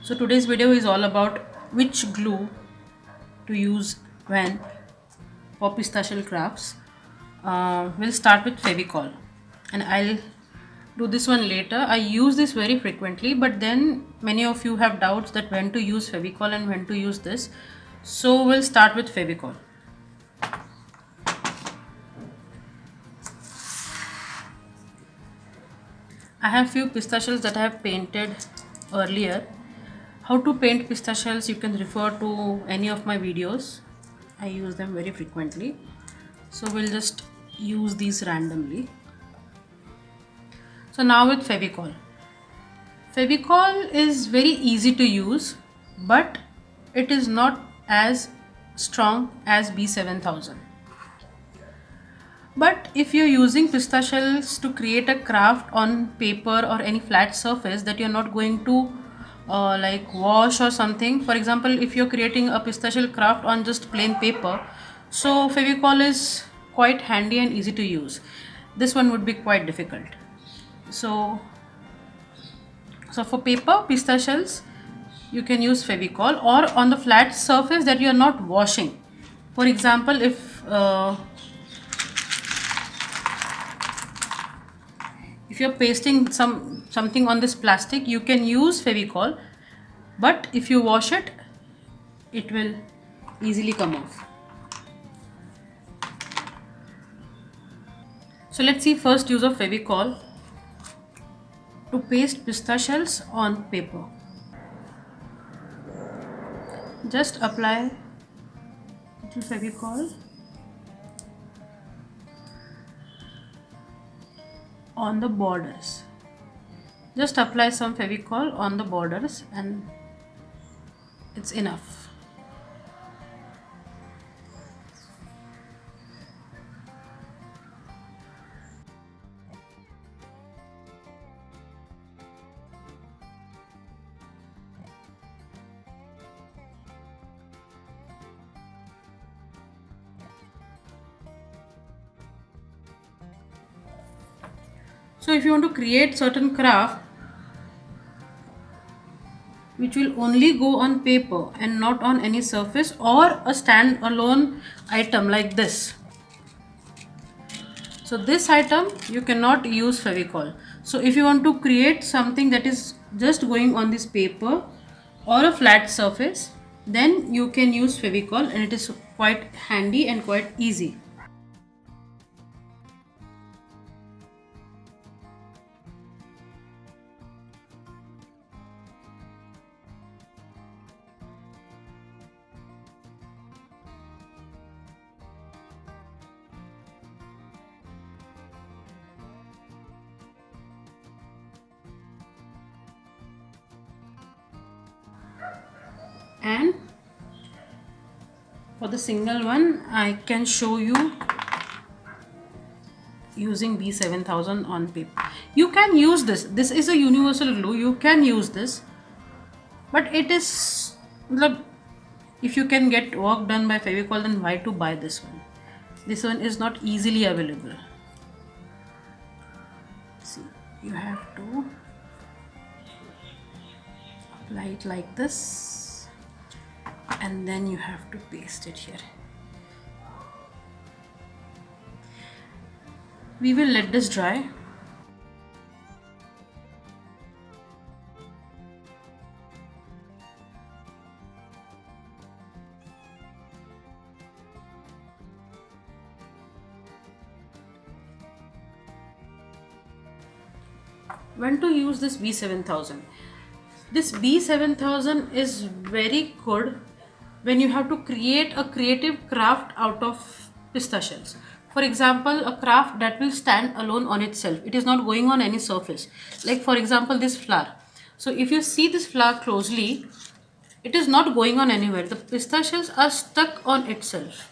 So today's video is all about which glue to use when for pistachio crafts. We'll start with Fevicol, and I'll do this one later. I use this very frequently, but then many of you have doubts that when to use Fevicol and when to use this. So we'll start with Fevicol. I have few pistachios that I have painted earlier. How to paint pistachios, you can refer to any of my videos. I use them very frequently. So we'll just use these randomly. So now with Fevicol. Fevicol is very easy to use, but it is not as strong as B7000. But if you're using pistachios to create a craft on paper or any flat surface that you're not going to like wash or something, for example, if you're creating a pistachio craft on just plain paper, so Fevicol is quite handy and easy to use. This one would be quite difficult. So for paper pistachios, you can use Fevicol, or on the flat surface that you are not washing. For example, if you're pasting something on this plastic, you can use Fevicol, but if you wash it, it will easily come off. So let's see first use of Fevicol to paste pistachios on paper. Just apply little Fevicol on the borders. Just apply some Fevicol on the borders and it's enough. So if you want to create certain craft which will only go on paper and not on any surface, or a stand-alone item like this. So this item you cannot use Fevicol. So if you want to create something that is just going on this paper or a flat surface, then you can use Fevicol, and it is quite handy and quite easy. And for the single one, I can show you using B7000 on paper. You can use this. This is a universal glue. You can use this, but it is, if you can get work done by Fevicol, then why to buy this one? This one is not easily available. See, you have to apply it like this, and then you have to paste it here. We will let this dry. When to use this B7000? This B7000 is very good when you have to create a creative craft out of pistachios. For example, a craft that will stand alone on itself. It is not going on any surface. Like for example, this flower. So if you see this flower closely, it is not going on anywhere. The pistachios are stuck on itself.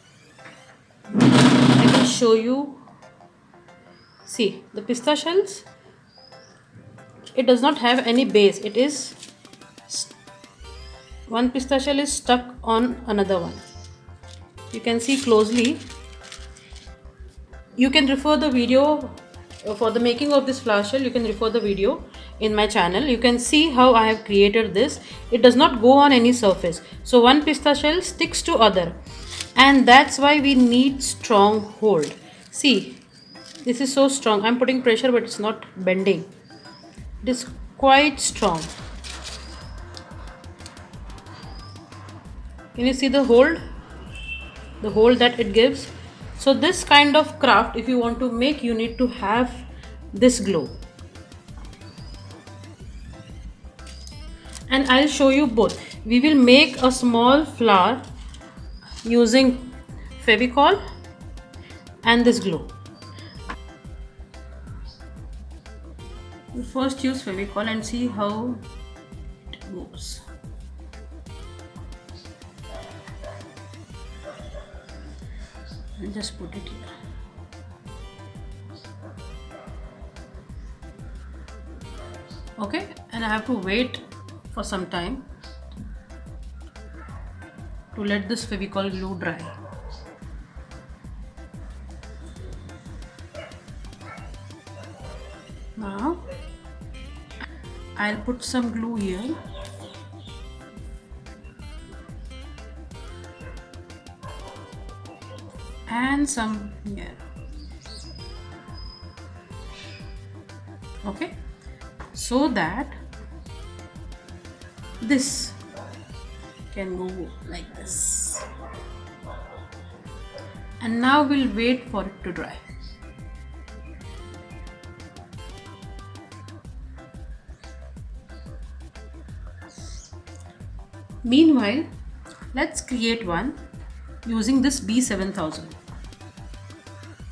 I can show you. See, the pistachios, it does not have any base. It is one pistachio is stuck on another one. You can see closely. You can refer the video for the making of this flower shell. You can refer the video. in my channel, you can see how I have created this. It does not go on any surface. So one pista shell sticks to other, and that's why we need strong hold. See, this is so strong. I'm putting pressure, but it's not bending. It is quite strong. Can you see the hold? The hold that it gives. So this kind of craft, if you want to make, you need to have this glue. And I'll show you both. We will make a small flower using Fevicol and this glue. We'll first use Fevicol and see how it goes. And just put it here. Okay, and I have to wait for some time to let this Fevicol glue dry. Now I'll put some glue here. And some here. Okay, so that this can go like this. And now we'll wait for it to dry. Meanwhile, let's create one using this B7000.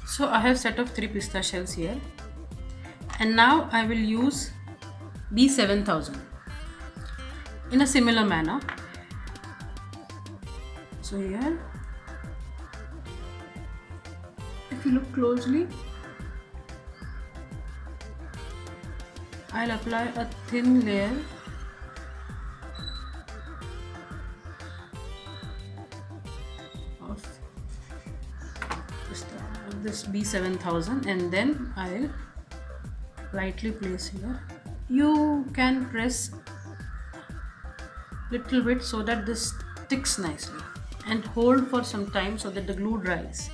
So I have set of 3 pista shells here, and now I will use B7000 in a similar manner. So here, if you look closely, I'll apply a thin layer of this B7000, and then I'll lightly place here. You can press little bit so that this sticks nicely, and hold for some time so that the glue dries.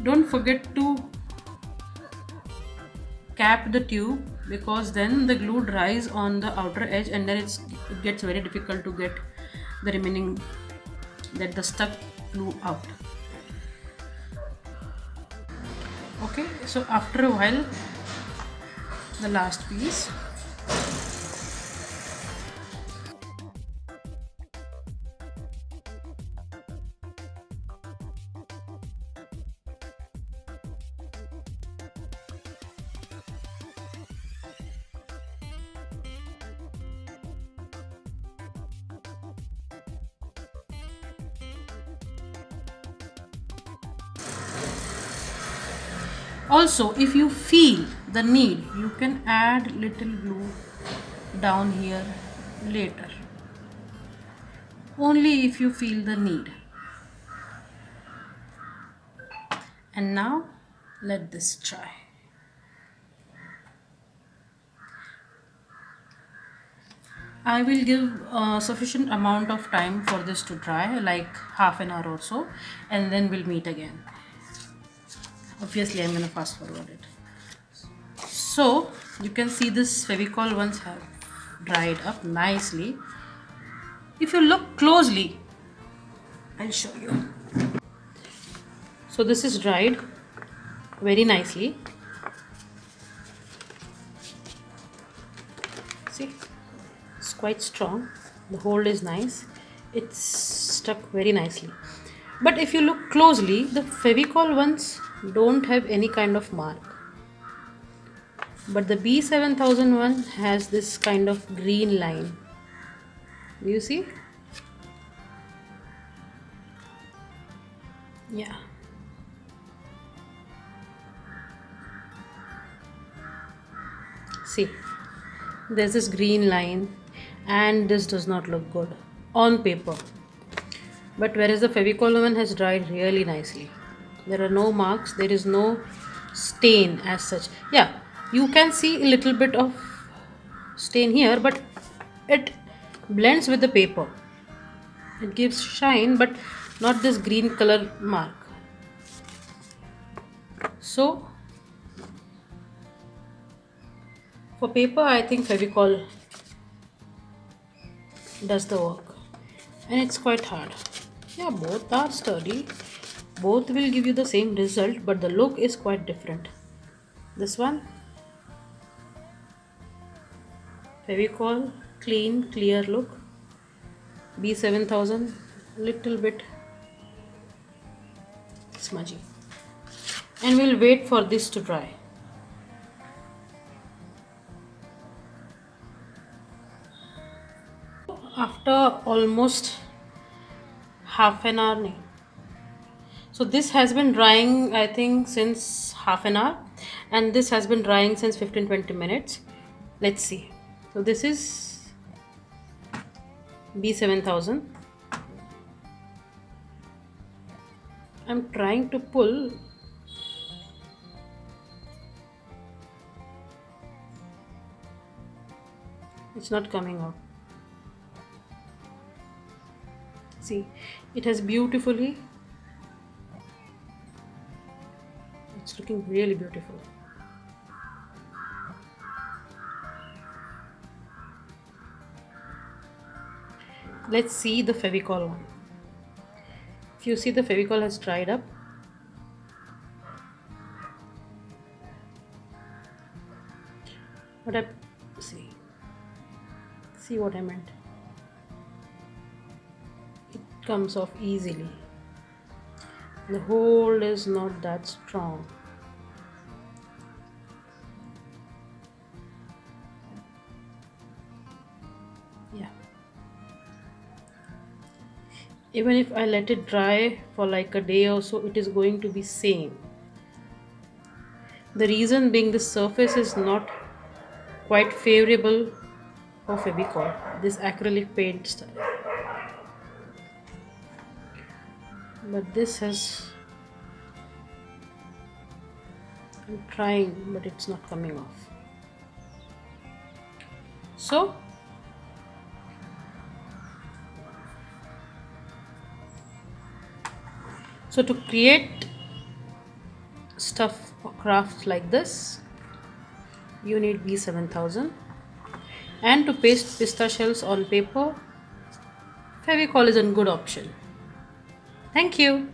Don't forget to cap the tube, because then the glue dries on the outer edge, and then it gets very difficult to get the remaining, the stuck glue out. Okay, so after a while, the last piece. Also, if you feel the need, you can add little glue down here later, only if you feel the need. And now let this dry. I will give a sufficient amount of time for this to dry, like half an hour or so, and then we'll meet again. Obviously, I'm going to fast forward it. So you can see this Fevicol ones have dried up nicely. If you look closely, I'll show you. So this is dried very nicely. See, it's quite strong. The hold is nice. It's stuck very nicely. But if you look closely, the Fevicol ones don't have any kind of mark, but the B7000 one has this kind of green line. Do you see? Yeah. See, there's this green line, and this does not look good on paper, but whereas the Fevicol one has dried really nicely. There are no marks, there is no stain as such. Yeah, you can see a little bit of stain here, but it blends with the paper. It gives shine, but not this green color mark. So for paper, I think Fevicol does the work, and it's quite hard. Yeah, both are sturdy. Both will give you the same result, but the look is quite different. This one, Fevicol, clean, clear look. B7000, little bit smudgy. And we'll wait for this to dry. After almost half an hour, nahi. So this has been drying, I think, since half an hour, and this has been drying since 15-20 minutes. Let's see. So this is B7000. I'm trying to pull. It's not coming out. See, it has beautifully. It's looking really beautiful. Let's see the Fevicol one. If you see, the Fevicol has dried up. What I see what I meant. It comes off easily. The hold is not that strong. Yeah. Even if I let it dry for like a day or so, it is going to be same. The reason being, the surface is not quite favorable for Fevicol, this acrylic paint style. But this has, I'm trying, but it's not coming off. So to create stuff or crafts like this, you need B7000, and to paste pista shells on paper, Fevicol is a good option. Thank you.